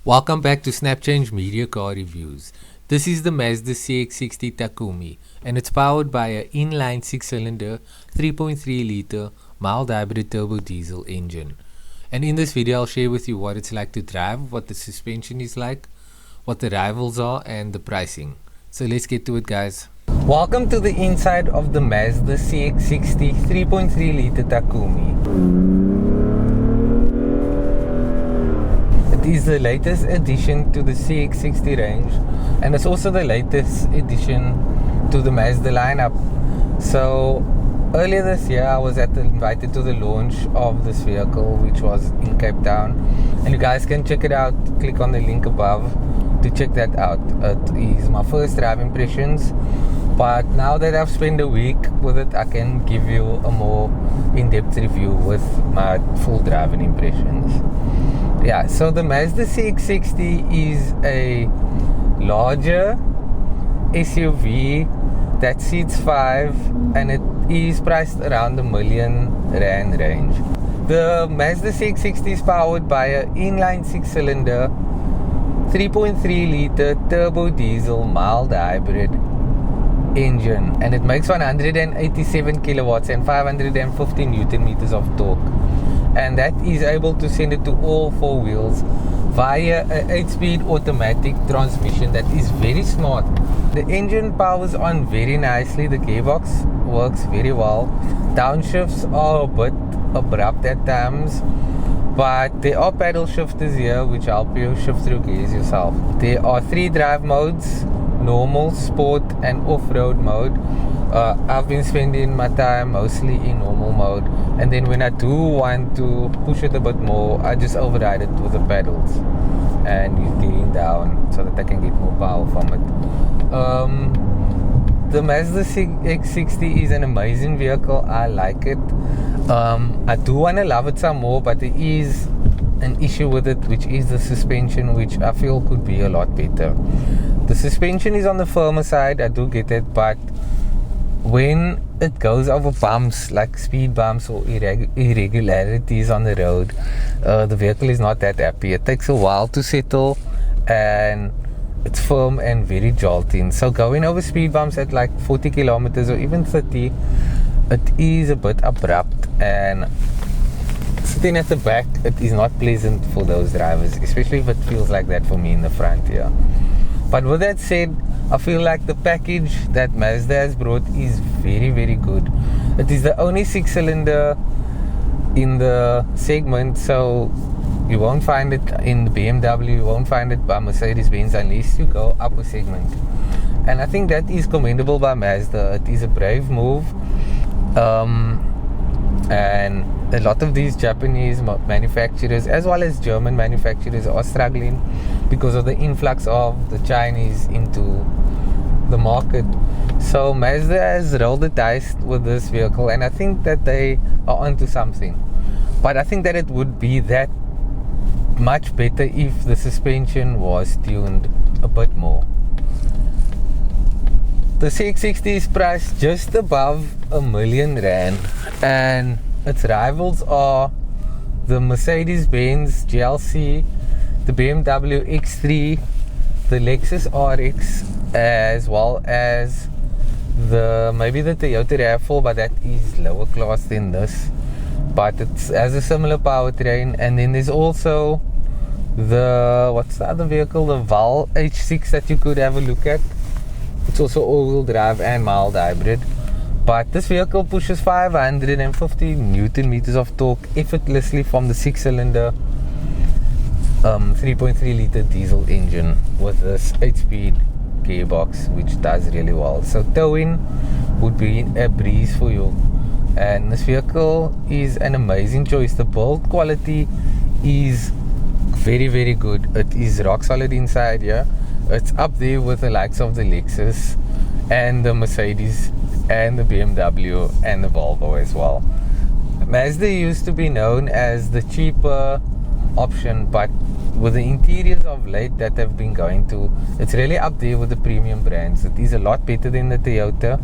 Welcome back to SnapChange Media Car Reviews. This is the Mazda CX-60 Takumi and it's powered by an inline 6-cylinder 3.3 litre mild hybrid turbo diesel engine. And in this video I'll share with you what it's like to drive, what the suspension is like, what the rivals are and the pricing. So let's get to it, guys. Welcome to the inside of the Mazda CX-60 3.3 litre Takumi. It is the latest addition to the CX-60 range, and it's also the latest addition to the Mazda lineup. So earlier this year I was invited to the launch of this vehicle, which was in Cape Town, and you guys can check it out. Click on the link above to check that out. It is my first drive impressions, but now that I've spent a week with it, I can give you a more in-depth review with my full driving impressions. Yeah, so the Mazda CX-60 is a larger SUV that seats 5 and it is priced around the R1,000,000 range. The Mazda CX-60 is powered by an inline 6-cylinder 3.3 litre turbo diesel mild hybrid engine, and it makes 187 kilowatts and 550 Newton meters of torque, and that is able to send it to all four wheels via an 8-speed automatic transmission that is very smart. The engine powers on very nicely, the gearbox works very well. Downshifts are a bit abrupt at times, but there are paddle shifters here which help you shift through gears yourself. There are 3 drive modes: normal, sport and off-road mode. I've been spending my time mostly in normal mode, and then when I do want to push it a bit more, I just override it with the pedals and use gearing down so that I can get more power from it. The Mazda CX-60 is an amazing vehicle. I like it. I do want to love it some more, but there is an issue with it, which is the suspension, which I feel could be a lot better. The suspension is on the firmer side, I do get it, but when it goes over bumps like speed bumps or irregularities on the road, the vehicle is not that happy. It takes a while to settle and it's firm and very jolting. So going over speed bumps at like 40 kilometers or even 30, it is a bit abrupt, and sitting at the back, it is not pleasant for those drivers, especially if it feels like that for me in the front here. But with that said, I feel like the package that Mazda has brought is very, very good. It is the only 6-cylinder in the segment, so you won't find it in the BMW, you won't find it by Mercedes-Benz unless you go up a segment. And I think that is commendable by Mazda. It is a brave move. And a lot of these Japanese manufacturers as well as German manufacturers are struggling because of the influx of the Chinese into the market. So Mazda has rolled the dice with this vehicle, and I think that they are onto something. But I think that it would be that much better if the suspension was tuned a bit more. The CX-60 is priced just above R1,000,000, and its rivals are the Mercedes-Benz GLC, the BMW X3, the Lexus RX, as well as maybe the Toyota RAV4, but that is lower class than this, but it has a similar powertrain. And then there's also what's the other vehicle, the Val H6 that you could have a look at. It's also all-wheel drive and mild hybrid, but this vehicle pushes 550 Newton meters of torque effortlessly from the 6-cylinder 3.3 litre diesel engine with this 8-speed gearbox, which does really well. So towing would be a breeze for you, and this vehicle is an amazing choice. The build quality is very, very good. It is rock solid inside here. It's up there with the likes of the Lexus and the Mercedes and the BMW and the Volvo as well. Mazda used to be known as the cheaper option, but with the interiors of late that have been going to, it's really up there with the premium brands. It is a lot better than the Toyota.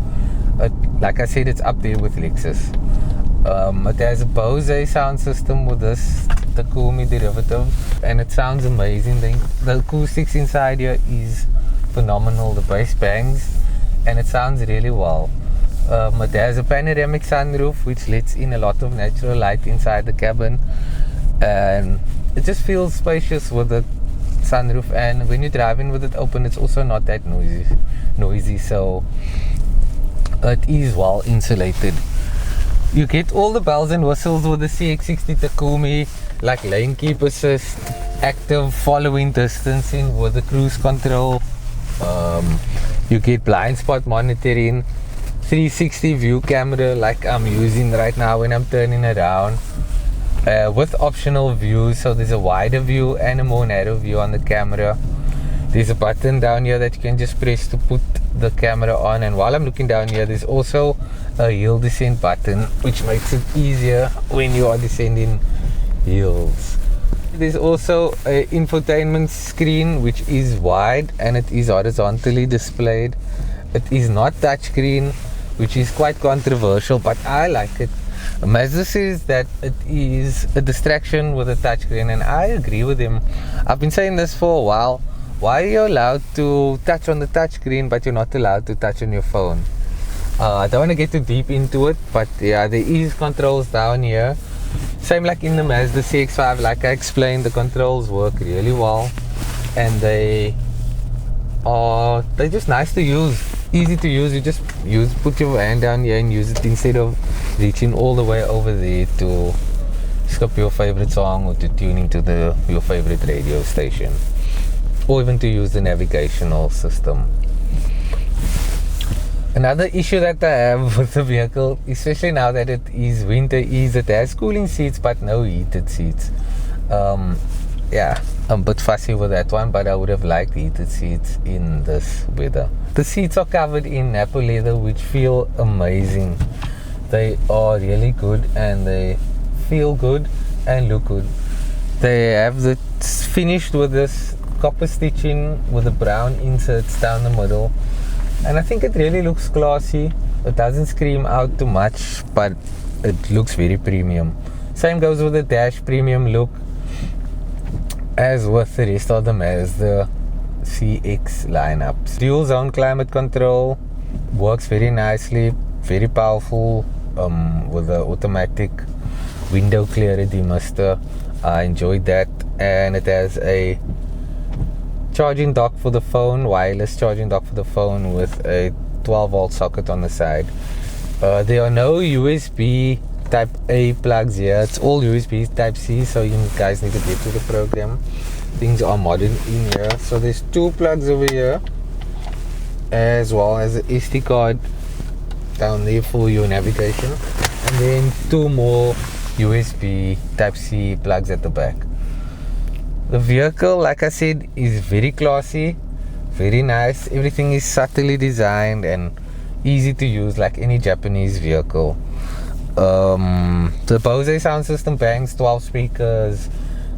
Like I said, it's up there with Lexus. It has a Bose sound system with this Takumi derivative, and it sounds amazing. The acoustics inside here is phenomenal. The bass bangs and it sounds really well. It has a panoramic sunroof which lets in a lot of natural light inside the cabin, and it just feels spacious with the sunroof, and when you're driving with it open it's also not that noisy, so it is well insulated. You get all the bells and whistles with the CX60 Takumi, like lane keep assist, active following distancing with the cruise control. You get blind spot monitoring, 360 view camera like I'm using right now when I'm turning around, with optional views. So there's a wider view and a more narrow view on the camera. There's a button down here that you can just press to put the camera on, and while I'm looking down here there's also a hill descent button which makes it easier when you are descending hills. There's also an infotainment screen which is wide and it is horizontally displayed. It is not touchscreen, which is quite controversial, but I like it. Mazda says that it is a distraction with a touchscreen, and I agree with him. I've been saying this for a while. Why are you allowed to touch on the touchscreen but you're not allowed to touch on your phone? I don't want to get too deep into it, but yeah, there is controls down here. Same like in the Mazda CX-5, like I explained, the controls work really well, and they're just nice to use, easy to use. You just put your hand down here and use it instead of reaching all the way over there to skip your favorite song or to tune into your favorite radio station, or even to use the navigational system. Another issue that I have with the vehicle, especially now that it is winter, is it has cooling seats but no heated seats. Yeah, I'm a bit fussy with that one, but I would have liked heated seats in this weather. The seats are covered in Nappa leather which feel amazing. They are really good and they feel good and look good. They have the finished with this copper stitching with the brown inserts down the middle, and I think it really looks classy. It doesn't scream out too much, but it looks very premium. Same goes with the dash premium look as with the rest of the Mazda CX lineups. Dual zone climate control works very nicely, very powerful, with the automatic window clearer demister. I enjoyed that, and it has a charging dock for the phone, wireless charging dock for the phone with a 12-volt socket on the side. There are no USB type A plugs here. It's all USB type C, so you guys need to get to the program. Things are modern in here. So there's two plugs over here, as well as an SD card down there for your navigation, and then two more USB type C plugs at the back. The vehicle, like I said, is very classy, very nice. Everything is subtly designed and easy to use like any Japanese vehicle. The Bose sound system bangs 12 speakers.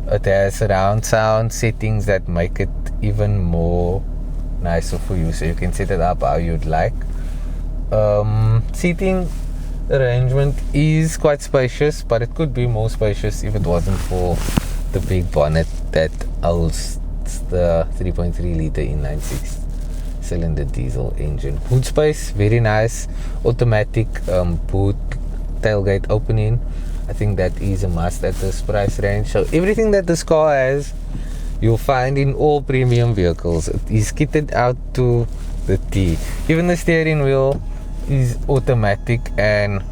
It has surround sound settings that make it even more nicer for you, so you can set it up how you'd like. Seating arrangement is quite spacious, but it could be more spacious if it wasn't for the big bonnet that holds the 3.3 litre inline-6 cylinder diesel engine. Boot space, very nice. Automatic boot tailgate opening. I think that is a must at this price range. So everything that this car has, you'll find in all premium vehicles. It is kitted out to the T. Even the steering wheel is automatic and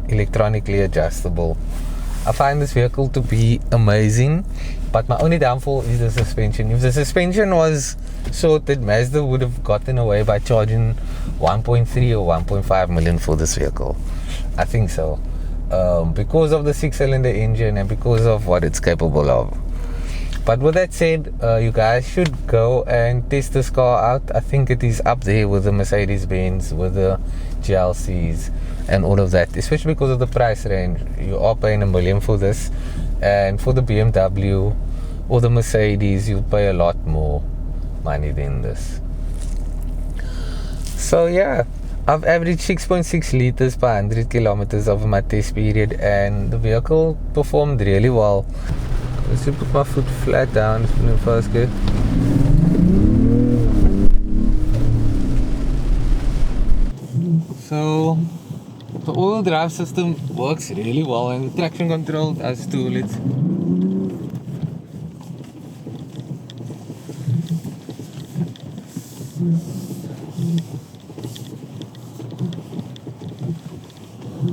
electronically adjustable. I find this vehicle to be amazing, but my only downfall is the suspension. If the suspension was sorted, Mazda would have gotten away by charging 1.3 or 1.5 million for this vehicle. I think so, because of the 6-cylinder engine and because of what it's capable of. But with that said, you guys should go and test this car out. I think it is up there with the Mercedes-Benz, with the GLCs and all of that, especially because of the price range. You are paying $1 million for this, and for the BMW or the Mercedes you'll pay a lot more money than this. So yeah, I've averaged 6.6 liters per 100 kilometers over my test period, and the vehicle performed really well. Let's just put my foot flat down in the first gear. So the all-wheel drive system works really well, and traction control does too.